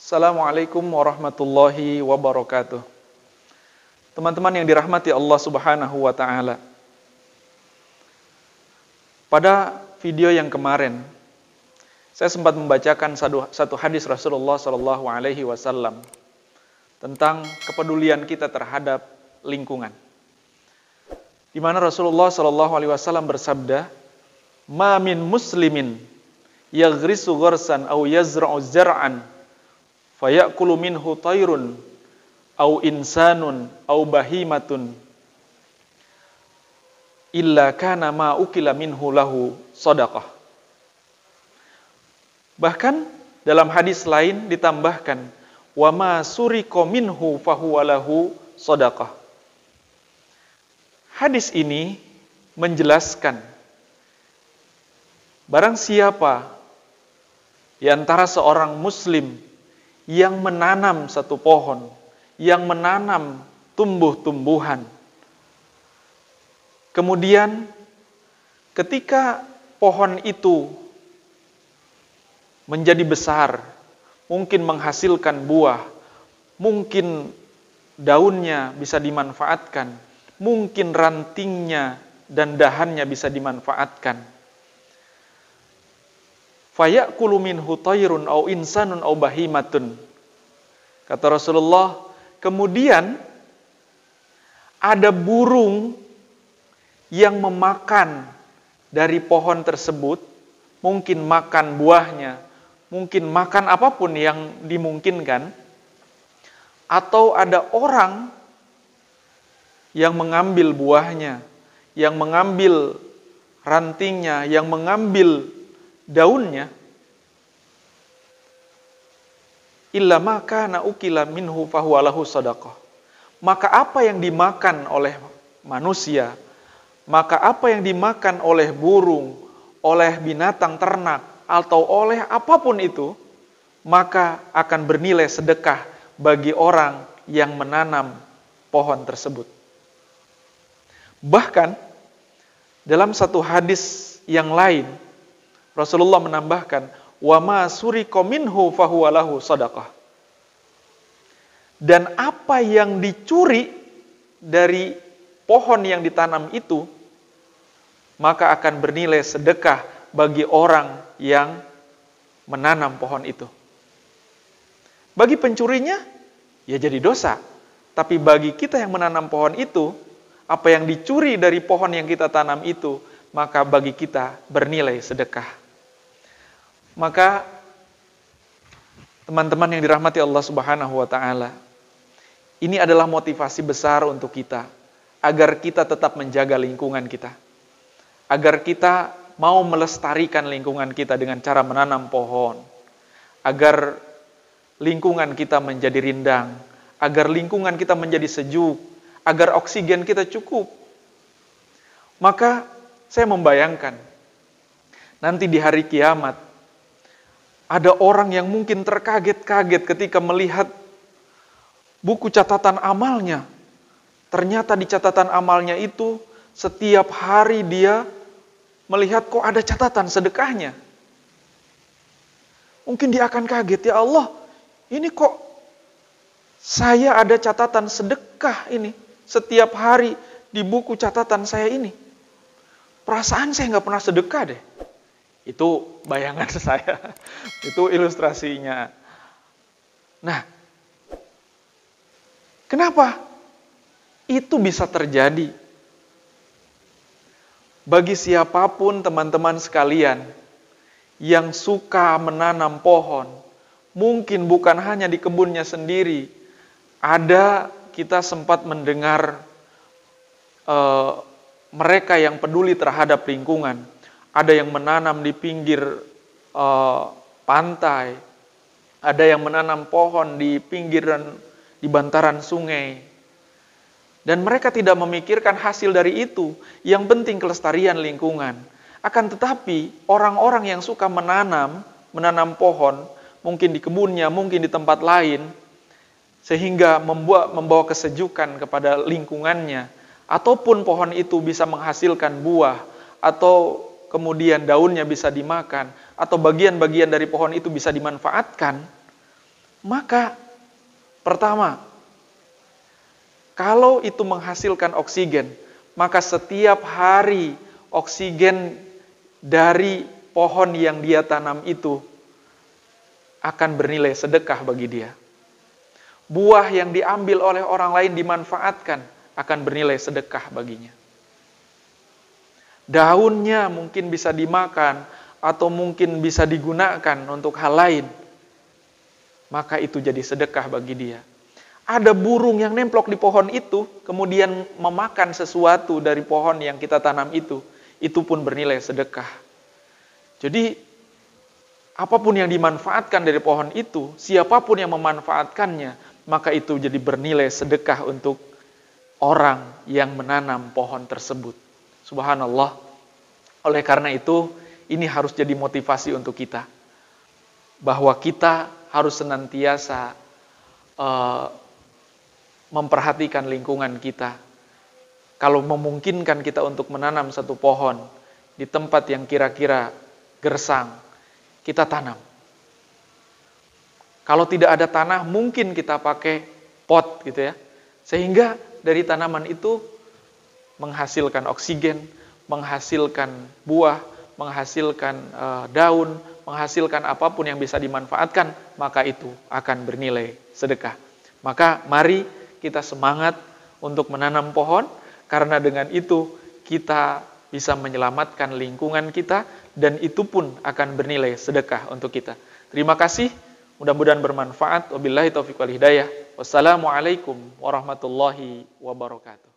Assalamualaikum warahmatullahi wabarakatuh. Teman-teman yang dirahmati Allah Subhanahu wa taala. Pada video yang kemarin, saya sempat membacakan satu hadis Rasulullah Shallallahu alaihi wasallam tentang kepedulian kita terhadap lingkungan. Di mana Rasulullah Shallallahu alaihi wasallam bersabda, "Ma min muslimin yaghrisu gharsan aw yazra'u zar'an fayakulu minhu tayrun au insanun au bahimatun illa kana ma ukila minhu lahu shadaqah." Bahkan dalam hadis lain ditambahkan wa ma suriko minhu fahuwa lahu shadaqah. Hadis ini menjelaskan barang siapa di antara seorang muslim yang menanam satu pohon, yang menanam tumbuh-tumbuhan. Kemudian ketika pohon itu menjadi besar, mungkin menghasilkan buah, mungkin daunnya bisa dimanfaatkan, mungkin rantingnya dan dahannya bisa dimanfaatkan. Fayakulu minhu tayrun au insanun au bahimatun. Kata Rasulullah, kemudian ada burung yang memakan dari pohon tersebut, mungkin makan buahnya, mungkin makan apapun yang dimungkinkan, atau ada orang yang mengambil buahnya, yang mengambil rantingnya, yang mengambil daunnya, illa ma kana ukila minhu fahuwa lahu shadaqah. Maka apa yang dimakan oleh manusia, maka apa yang dimakan oleh burung, oleh binatang ternak, atau oleh apapun itu, maka akan bernilai sedekah bagi orang yang menanam pohon tersebut. Bahkan dalam satu hadis yang lain, Rasulullah menambahkan, wa ma suriko minhu fahuwa lahu shadaqah. Dan apa yang dicuri dari pohon yang ditanam itu, maka akan bernilai sedekah bagi orang yang menanam pohon itu. Bagi pencurinya, ya jadi dosa. Tapi bagi kita yang menanam pohon itu, apa yang dicuri dari pohon yang kita tanam itu, maka bagi kita bernilai sedekah. Maka teman-teman yang dirahmati Allah Subhanahu wa taala, ini adalah motivasi besar untuk kita agar kita tetap menjaga lingkungan kita. Agar kita mau melestarikan lingkungan kita dengan cara menanam pohon. Agar lingkungan kita menjadi rindang, agar lingkungan kita menjadi sejuk, agar oksigen kita cukup. Maka saya membayangkan nanti di hari kiamat ada orang yang mungkin terkaget-kaget ketika melihat buku catatan amalnya. Ternyata di catatan amalnya itu setiap hari dia melihat kok ada catatan sedekahnya. Mungkin dia akan kaget, ya Allah, ini kok saya ada catatan sedekah ini setiap hari di buku catatan saya ini. Perasaan saya nggak pernah sedekah deh. Itu bayangan saya, itu ilustrasinya. Nah, kenapa itu bisa terjadi? Bagi siapapun teman-teman sekalian yang suka menanam pohon, mungkin bukan hanya di kebunnya sendiri. Ada, kita sempat mendengar mereka yang peduli terhadap lingkungan. Ada yang menanam di pinggir pantai, ada yang menanam pohon di pinggiran, di bantaran sungai. Dan mereka tidak memikirkan hasil dari itu, yang penting kelestarian lingkungan. Akan tetapi, orang-orang yang suka menanam pohon, mungkin di kebunnya, mungkin di tempat lain, sehingga membawa kesejukan kepada lingkungannya, ataupun pohon itu bisa menghasilkan buah, atau kemudian daunnya bisa dimakan, atau bagian-bagian dari pohon itu bisa dimanfaatkan, Maka pertama, kalau itu menghasilkan oksigen, maka setiap hari oksigen dari pohon yang dia tanam itu akan bernilai sedekah bagi dia. Buah yang diambil oleh orang lain dimanfaatkan akan bernilai sedekah baginya. Daunnya mungkin bisa dimakan atau mungkin bisa digunakan untuk hal lain. Maka itu jadi sedekah bagi dia. Ada burung yang nemplok di pohon itu, kemudian memakan sesuatu dari pohon yang kita tanam itu pun bernilai sedekah. Jadi, apapun yang dimanfaatkan dari pohon itu, siapapun yang memanfaatkannya, maka itu jadi bernilai sedekah untuk orang yang menanam pohon tersebut. Subhanallah. Oleh karena itu, ini harus jadi motivasi untuk kita. Bahwa kita harus senantiasa memperhatikan lingkungan kita. Kalau memungkinkan kita untuk menanam satu pohon di tempat yang kira-kira gersang, kita tanam. Kalau tidak ada tanah, mungkin kita pakai pot gitu ya. Sehingga dari tanaman itu menghasilkan oksigen, menghasilkan buah, menghasilkan daun, menghasilkan apapun yang bisa dimanfaatkan, maka itu akan bernilai sedekah. Maka mari kita semangat untuk menanam pohon, karena dengan itu kita bisa menyelamatkan lingkungan kita, dan itu pun akan bernilai sedekah untuk kita. Terima kasih, mudah-mudahan bermanfaat. Wabillahi taufiq wal hidayah. Wassalamualaikum warahmatullahi wabarakatuh.